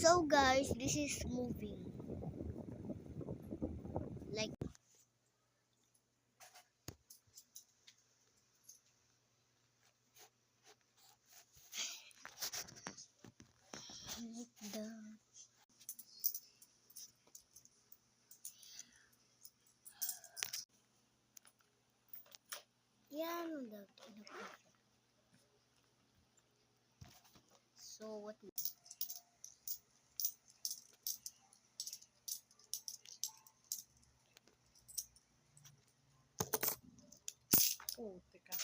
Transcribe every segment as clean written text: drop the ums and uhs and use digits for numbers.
So guys, this is moving. Like the yan the So what Oh, teka.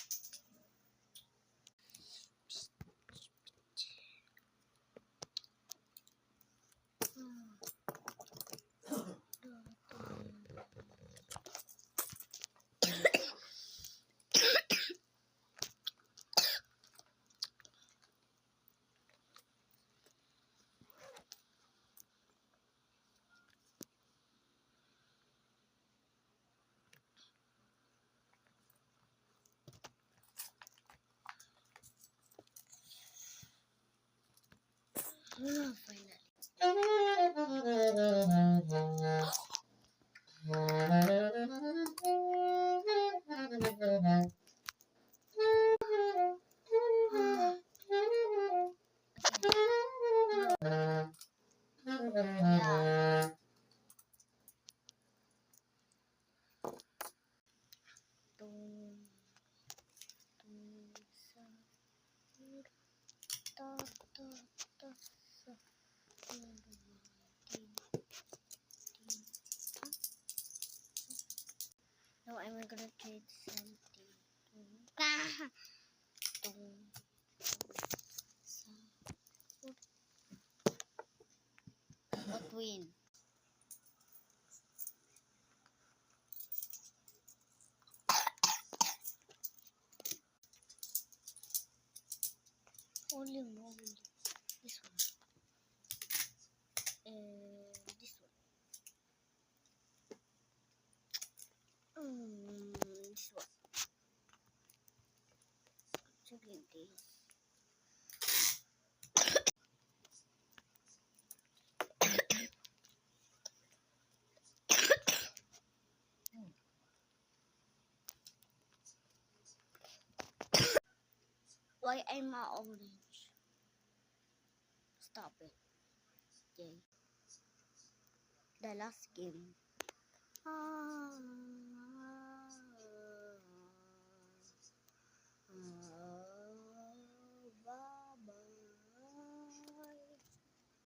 finally. Yeah. Tung, tung, sa, ta, ta, ta, sa, tin, tin, tin. Now I'm gonna trade something. Tung, tung, sa, what win? Holy moly. This one. This one. This one. Simply this. Why I'm a orange? Stop it. Yay. The last game.